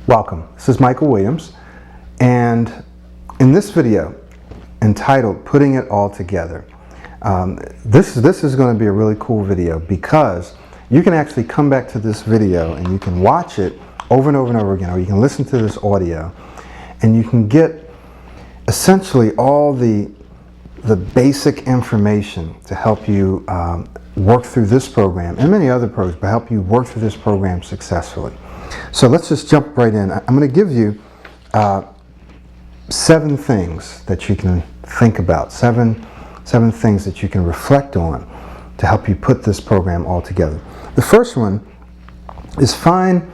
Welcome, this is Michael Williams, and in this video entitled Putting It All Together, this is going to be a really cool video because you can actually come back to this video and you can watch it over and over and over again, or you can listen to this audio and you can get essentially all the basic information to help you work through this program and many other programs, but help you work through this program successfully. So let's just jump right in. I'm going to give you 7 things that you can think about, seven things that you can reflect on to help you put this program all together. The first one is find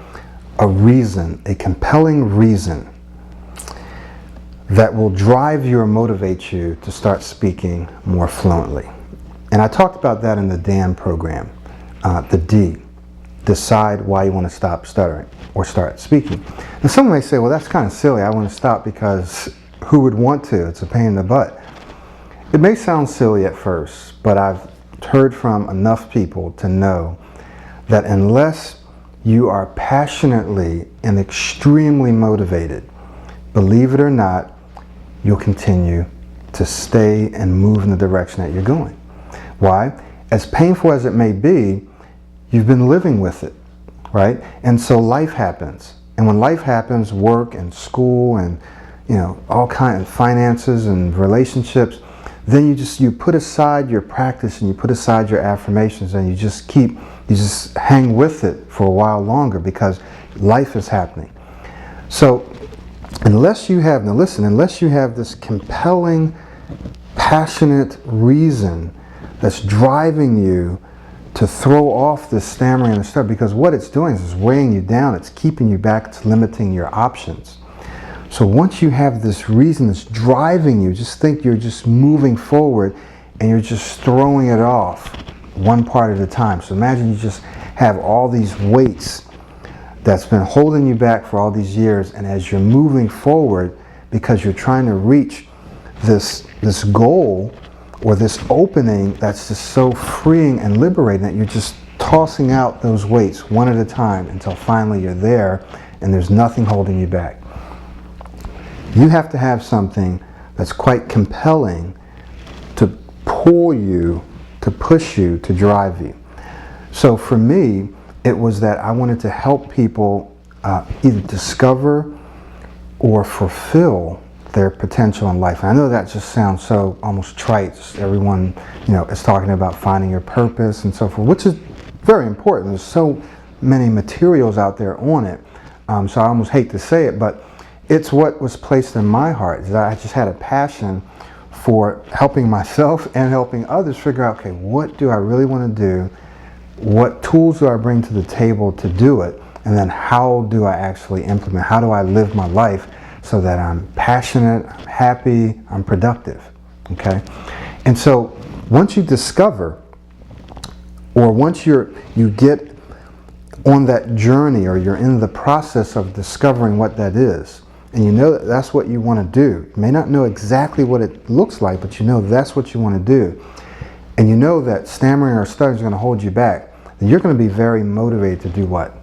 a reason, a compelling reason that will drive you or motivate you to start speaking more fluently. And I talked about that in the DAN program, the D. Decide why you want to stop stuttering or start speaking. And some may say, well, that's kind of silly. I want to stop because who would want to? It's a pain in the butt. It may sound silly at first, but I've heard from enough people to know that unless you are passionately and extremely motivated, believe it or not, you'll continue to stay and move in the direction that you're going. Why? As painful as it may be, you've been living with it, right? And so life happens. And when life happens, work and school and all kinds of finances and relationships, then you put aside your practice and you put aside your affirmations and you just hang with it for a while longer because life is happening. So unless you have this compelling, passionate reason that's driving you to throw off this stammering and stuff, because what it's doing is weighing you down, it's keeping you back, it's limiting your options. So once you have this reason that's driving you, just think you're just moving forward and you're just throwing it off one part at a time. So imagine you just have all these weights that's been holding you back for all these years, and as you're moving forward because you're trying to reach this goal or this opening that's just so freeing and liberating that you're just tossing out those weights one at a time until finally you're there and there's nothing holding you back. You have to have something that's quite compelling to pull you, to push you, to drive you. So for me, it was that I wanted to help people either discover or fulfill their potential in life. And I know that just sounds so almost trite. Everyone, is talking about finding your purpose and so forth, which is very important. There's so many materials out there on it. So I almost hate to say it, but it's what was placed in my heart. Is I just had a passion for helping myself and helping others figure out, okay, what do I really want to do? What tools do I bring to the table to do it? And then how do I actually implement? How do I live my life so that I'm passionate, I'm happy, I'm productive, okay? And so once you discover, or once you get on that journey, or you're in the process of discovering what that is, and you know that that's what you want to do. You may not know exactly what it looks like, but you know that's what you want to do. And you know that stammering or stuttering is going to hold you back, then you're going to be very motivated to do what?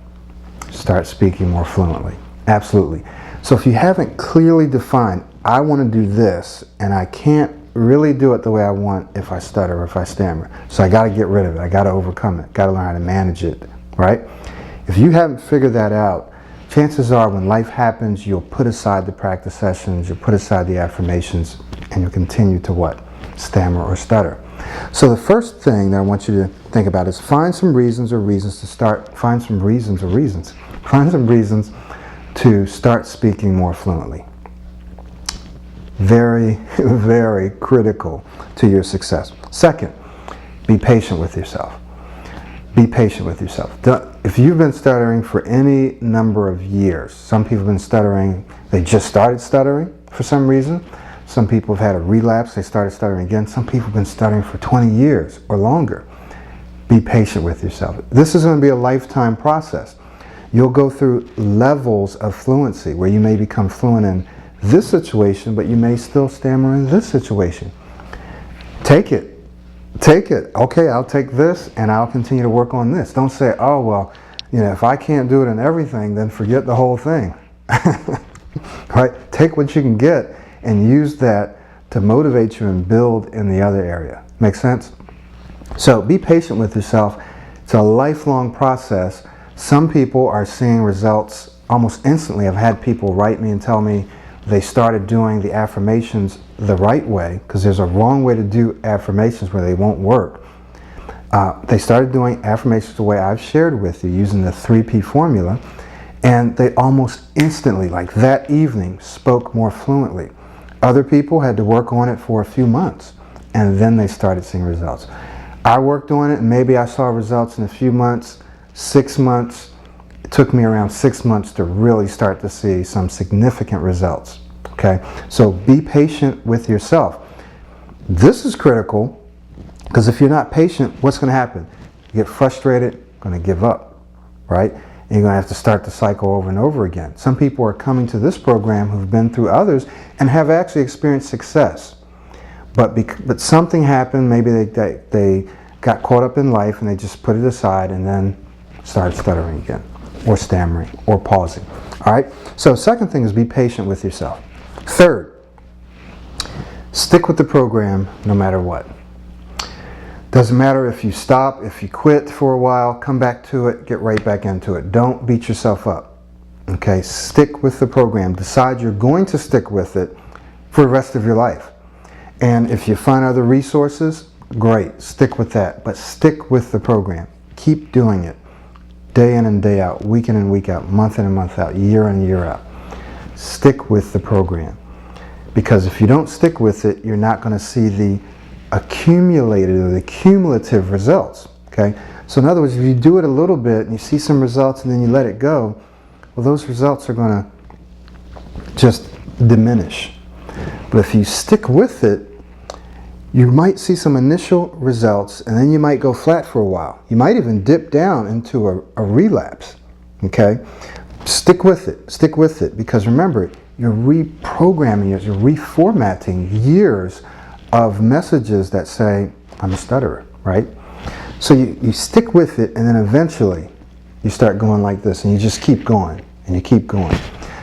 Start speaking more fluently. Absolutely. So if you haven't clearly defined, I want to do this, and I can't really do it the way I want if I stutter or if I stammer. So I got to get rid of it. I got to overcome it. Got to learn how to manage it, right? If you haven't figured that out, chances are when life happens, you'll put aside the practice sessions, you'll put aside the affirmations, and you'll continue to what? Stammer or stutter. So the first thing that I want you to think about is find some reasons to start speaking more fluently. Very, very critical to your success. Second, be patient with yourself. Be patient with yourself. If you've been stuttering for any number of years, some people have been stuttering, they just started stuttering for some reason. Some people have had a relapse, they started stuttering again. Some people have been stuttering for 20 years or longer. Be patient with yourself. This is going to be a lifetime process. You'll go through levels of fluency where you may become fluent in this situation, but you may still stammer in this situation. Take it. Take it. Okay, I'll take this and I'll continue to work on this. Don't say, oh, well, if I can't do it in everything, then forget the whole thing. Right? Take what you can get and use that to motivate you and build in the other area. Make sense? So be patient with yourself. It's a lifelong process. Some people are seeing results almost instantly. I've had people write me and tell me they started doing the affirmations the right way, because there's a wrong way to do affirmations where they won't work. They started doing affirmations the way I've shared with you, using the 3P formula, and they almost instantly, like that evening, spoke more fluently. Other people had to work on it for a few months, and then they started seeing results. I worked on it, and maybe I saw results in a few months, 6 months. It took me around 6 months to really start to see some significant results. Okay, so be patient with yourself. This is critical, because if you're not patient, what's going to happen? You get frustrated, going to give up, right? And you're going to have to start the cycle over and over again. Some people are coming to this program who've been through others and have actually experienced success. But something happened, maybe they got caught up in life and they just put it aside and then started stuttering again, or stammering, or pausing. All right? So second thing is be patient with yourself. Third, stick with the program no matter what. Doesn't matter if you stop, if you quit for a while, come back to it, get right back into it. Don't beat yourself up. Okay? Stick with the program. Decide you're going to stick with it for the rest of your life. And if you find other resources, great, stick with that. But stick with the program. Keep doing it. Day in and day out, week in and week out, month in and month out, year in and year out. Stick with the program. Because if you don't stick with it, you're not going to see the accumulated or the cumulative results. Okay? So in other words, if you do it a little bit and you see some results and then you let it go, well, those results are going to just diminish. But if you stick with it, you might see some initial results, and then you might go flat for a while. You might even dip down into a relapse. Okay? Stick with it. Stick with it. Because remember, you're reprogramming, you're reformatting years of messages that say, I'm a stutterer, right? So you stick with it, and then eventually you start going like this, and you just keep going, and you keep going.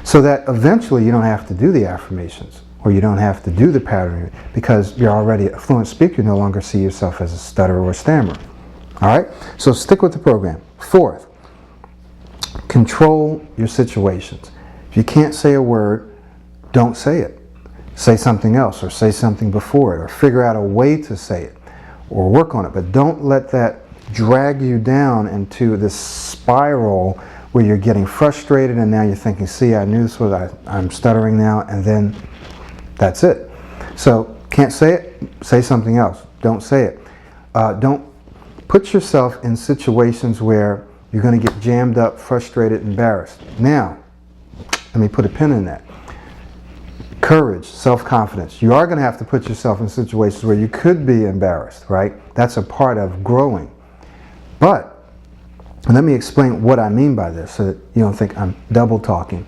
So that eventually you don't have to do the affirmations, or you don't have to do the patterning, because you're already a fluent speaker. You no longer see yourself as a stutterer or stammerer. All right? So stick with the program. Fourth, control your situations. If you can't say a word, don't say it. Say something else, or say something before it, or figure out a way to say it, or work on it. But don't let that drag you down into this spiral where you're getting frustrated, and now you're thinking, see, I knew this was, I'm stuttering now, and then that's it. So, can't say it? Say something else. Don't say it. Don't put yourself in situations where you're going to get jammed up, frustrated, embarrassed. Now, let me put a pin in that. Courage, self-confidence. You are going to have to put yourself in situations where you could be embarrassed, right? That's a part of growing. But, let me explain what I mean by this so that you don't think I'm double talking.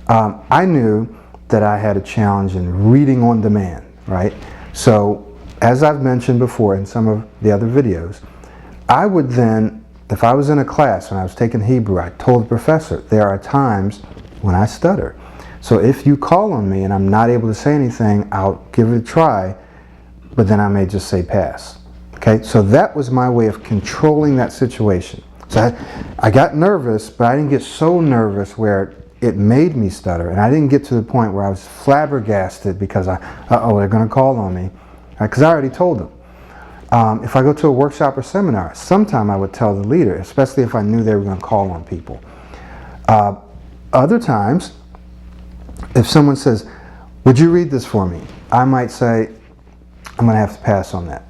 I knew that I had a challenge in reading on demand, right? So, as I've mentioned before in some of the other videos, I would then, if I was in a class and I was taking Hebrew, I told the professor, there are times when I stutter. So if you call on me and I'm not able to say anything, I'll give it a try, but then I may just say pass. Okay, so that was my way of controlling that situation. So I got nervous, but I didn't get so nervous where it made me stutter, and I didn't get to the point where I was flabbergasted because uh-oh, they're going to call on me, because I already told them. If I go to a workshop or seminar, sometime I would tell the leader, especially if I knew they were going to call on people. Other times, if someone says, would you read this for me? I might say, I'm going to have to pass on that,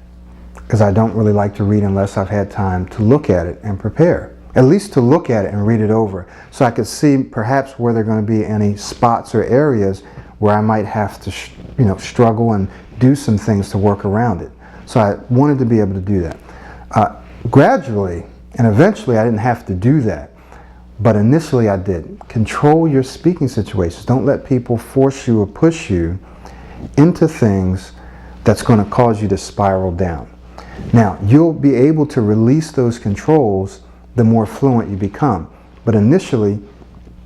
because I don't really like to read unless I've had time to look at it and prepare. At least to look at it and read it over, so I could see perhaps where there are going to be any spots or areas where I might have to struggle and do some things to work around it. So I wanted to be able to do that. Gradually, and eventually I didn't have to do that, but initially I did. Control your speaking situations. Don't let people force you or push you into things that's going to cause you to spiral down. Now, you'll be able to release those controls the more fluent you become. But initially,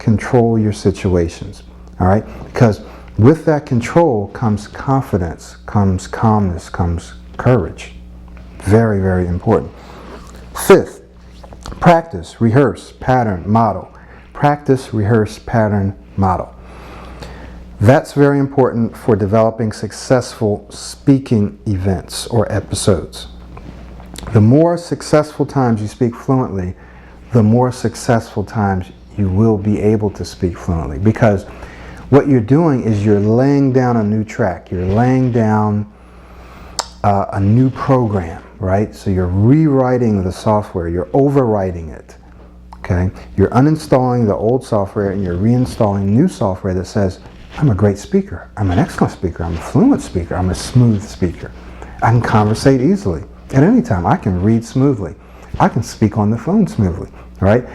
control your situations, all right? Because with that control comes confidence, comes calmness, comes courage. Very, very important. Fifth, practice, rehearse, pattern, model. Practice, rehearse, pattern, model. That's very important for developing successful speaking events or episodes. The more successful times you speak fluently, the more successful times you will be able to speak fluently, because what you're doing is you're laying down a new track. You're laying down a new program, right? So you're rewriting the software. You're overwriting it, okay? You're uninstalling the old software and you're reinstalling new software that says, I'm a great speaker. I'm an excellent speaker. I'm a fluent speaker. I'm a smooth speaker. I can conversate easily at any time. I can read smoothly. I can speak on the phone smoothly, right?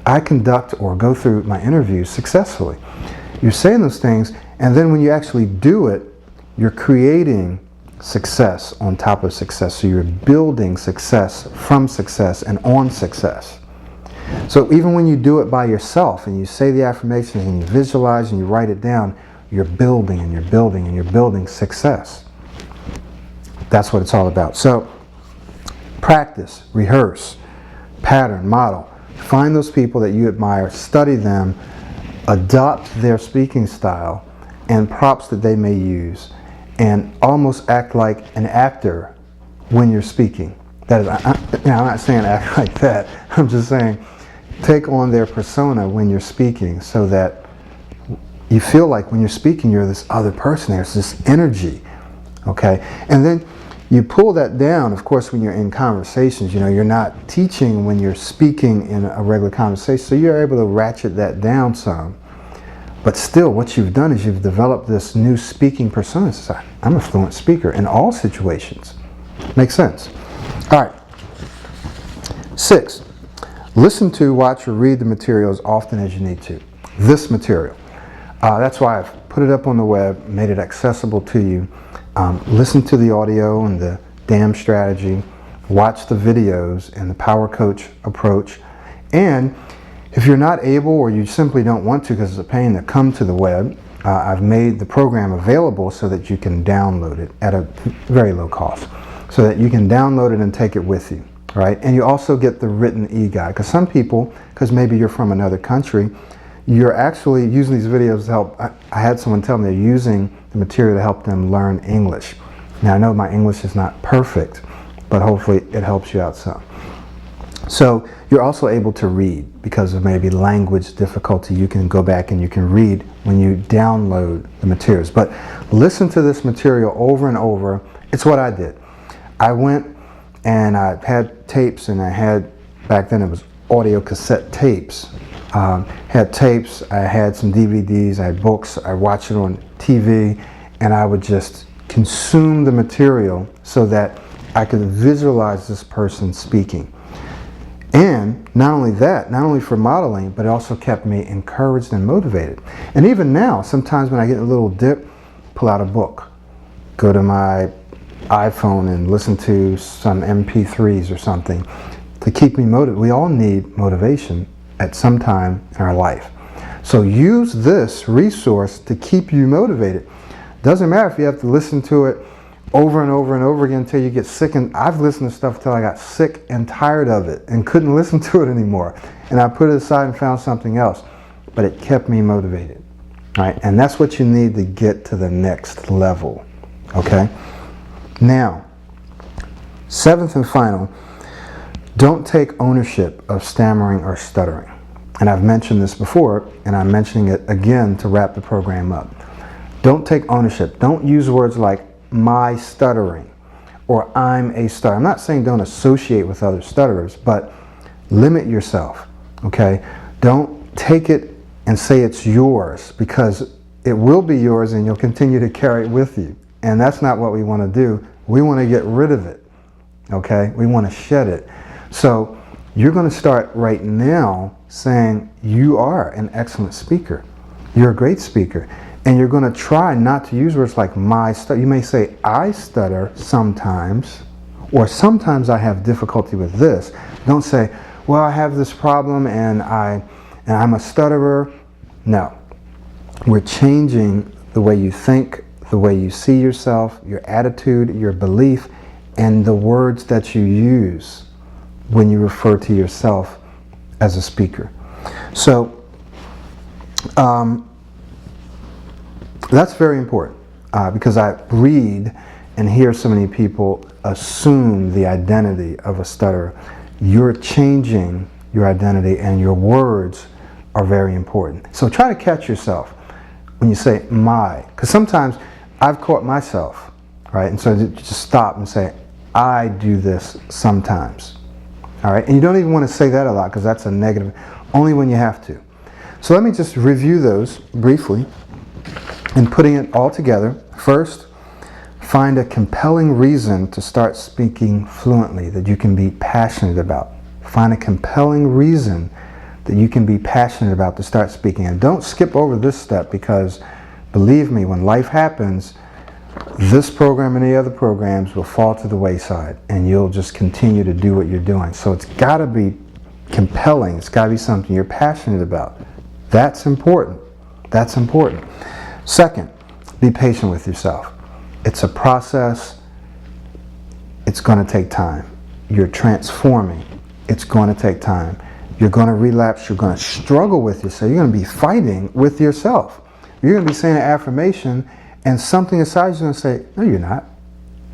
I conduct or go through my interviews successfully. You're saying those things, and then when you actually do it, you're creating success on top of success. So you're building success from success and on success. So even when you do it by yourself and you say the affirmations and you visualize and you write it down, you're building and you're building and you're building success. That's what it's all about. So practice, rehearse, pattern, model. Find those people that you admire, study them, adopt their speaking style and props that they may use, and almost act like an actor when you're speaking. That is, I'm not saying act like that. I'm just saying take on their persona when you're speaking, so that you feel like when you're speaking you're this other person. There's this energy, okay? And then you pull that down, of course, when you're in conversations. You know, you're not teaching when you're speaking in a regular conversation, so you're able to ratchet that down some. But still, what you've done is you've developed this new speaking persona. I'm a fluent speaker in all situations. Makes sense? All right. 6, listen to, watch, or read the material as often as you need to. This material. That's why I've put it up on the web, made it accessible to you. Listen to the audio and the DAM strategy, watch the videos and the Power Coach approach, and if you're not able or you simply don't want to because it's a pain to come to the web, I've made the program available so that you can download it at a very low cost, so that you can download it and take it with you, right? And you also get the written e-guide, because some people, because maybe you're from another country, you're actually using these videos to help. I had someone tell me they're using the material to help them learn English. Now I know my English is not perfect, but hopefully it helps you out some. So you're also able to read because of maybe language difficulty. You can go back and you can read when you download the materials. But listen to this material over and over. It's what I did. I went and I had tapes, and I had, back then it was audio cassette tapes. Had tapes, I had some DVDs, I had books, I watched it on TV, and I would just consume the material so that I could visualize this person speaking. And not only that, not only for modeling, but it also kept me encouraged and motivated. And even now, sometimes when I get a little dip, pull out a book, go to my iPhone and listen to some MP3s or something to keep me motivated. We all need motivation at some time in our life. So use this resource to keep you motivated. Doesn't matter if you have to listen to it over and over and over again until you get sick. And I've listened to stuff till I got sick and tired of it and couldn't listen to it anymore. And I put it aside and found something else. But it kept me motivated, right? And that's what you need to get to the next level, okay? Now, 7th and final, don't take ownership of stammering or stuttering. And I've mentioned this before, and I'm mentioning it again to wrap the program up. Don't take ownership. Don't use words like my stuttering or I'm a stutterer. I'm not saying don't associate with other stutterers, but limit yourself, okay? Don't take it and say it's yours, because it will be yours and you'll continue to carry it with you. And that's not what we want to do. We want to get rid of it, okay? We want to shed it. So you're going to start right now saying you are an excellent speaker. You're a great speaker. And you're going to try not to use words like my stutter. You may say I stutter sometimes, or sometimes I have difficulty with this. Don't say, well, I have this problem and I'm a stutterer, No. We're changing the way you think, the way you see yourself, your attitude, your belief, and the words that you use when you refer to yourself as a speaker. So that's very important because I read and hear so many people assume the identity of a stutterer. You're changing your identity, and your words are very important. So try to catch yourself when you say my, because sometimes I've caught myself, right? And so just stop and say, I do this sometimes. All right, and you don't even want to say that a lot because that's a negative, only when you have to. So let me just review those briefly and putting it all together. First, find a compelling reason to start speaking fluently that you can be passionate about. Find a compelling reason that you can be passionate about to start speaking. And don't skip over this step because, believe me, when life happens, this program and the other programs will fall to the wayside and you'll just continue to do what you're doing. So it's got to be compelling. It's got to be something you're passionate about. That's important. That's important. Second, be patient with yourself. It's a process. It's going to take time. You're transforming. It's going to take time. You're going to relapse. You're going to struggle with yourself. You're going to be fighting with yourself. You're going to be saying an affirmation and something inside is going to say, no, you're not.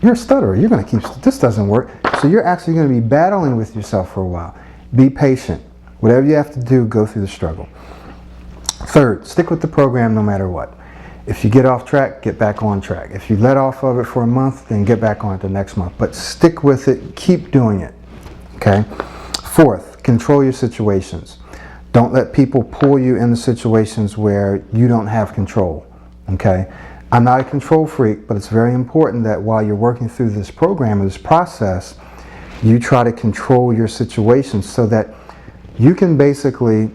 You're a stutterer. You're going to keep, this doesn't work. So you're actually going to be battling with yourself for a while. Be patient. Whatever you have to do, go through the struggle. Third, stick with the program no matter what. If you get off track, get back on track. If you let off of it for a month, then get back on it the next month. But stick with it. Keep doing it. Okay? Fourth, control your situations. Don't let people pull you into situations where you don't have control. Okay? I'm not a control freak, but it's very important that while you're working through this program or this process, you try to control your situations so that you can basically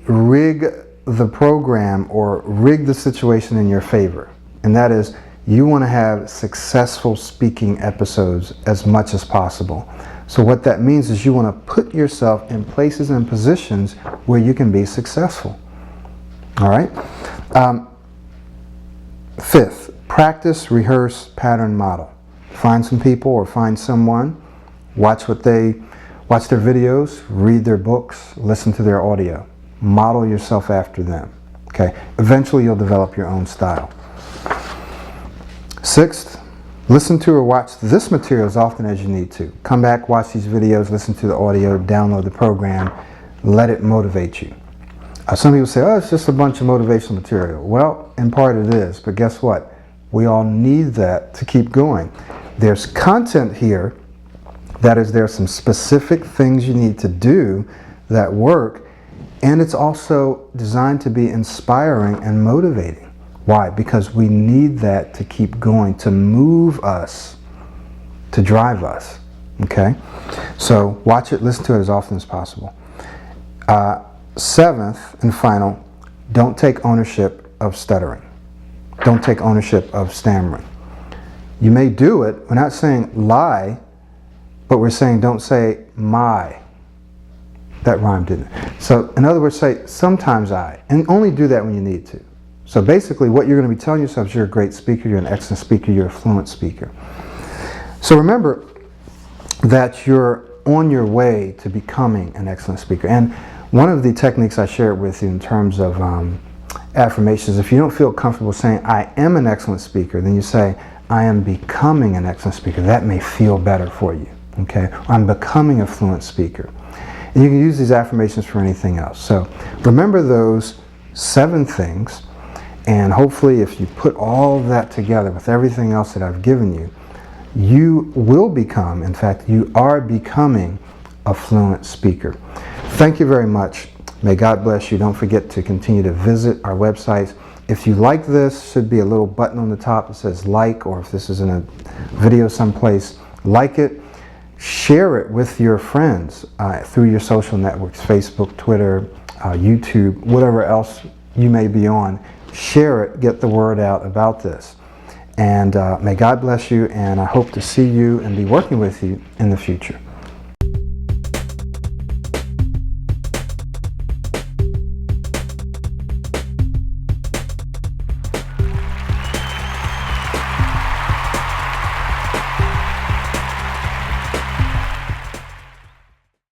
rig the program or rig the situation in your favor. And that is, you want to have successful speaking episodes as much as possible. So what that means is you want to put yourself in places and positions where you can be successful. All right? Fifth, practice, rehearse, pattern, model. Find some people or find someone, watch their videos, read their books, listen to their audio. Model yourself after them. Okay? Eventually you'll develop your own style. Sixth, listen to or watch this material as often as you need to. Come back, watch these videos, listen to the audio, download the program, let it motivate you. Some people say, oh, it's just a bunch of motivational material. Well, in part it is, but guess what? We all need that to keep going. There's content here, that is, there's some specific things you need to do that work, and it's also designed to be inspiring and motivating. Why? Because we need that to keep going, to move us, to drive us. Okay? So watch it, listen to it as often as possible. Seventh and final, don't take ownership of stuttering. Don't take ownership of stammering. You may do it. We're not saying lie, but we're saying don't say my. That rhymed, didn't it? So in other words, say sometimes I, and only do that when you need to. So basically what you're going to be telling yourself is you're a great speaker, you're an excellent speaker, you're a fluent speaker. So remember that you're on your way to becoming an excellent speaker. And one of the techniques I shared with you in terms of affirmations, if you don't feel comfortable saying I am an excellent speaker, then you say I am becoming an excellent speaker. That may feel better for you. Okay? I'm becoming a fluent speaker. And you can use these affirmations for anything else. So remember those 7 things, and hopefully if you put all of that together with everything else that I've given you, you will become, in fact, you are becoming a fluent speaker. Thank you very much. May God bless you. Don't forget to continue to visit our websites. If you like this, should be a little button on the top that says like, or if this is in a video someplace, like it. Share it with your friends through your social networks, Facebook, Twitter, YouTube, whatever else you may be on. Share it, get the word out about this. And may God bless you, and I hope to see you and be working with you in the future.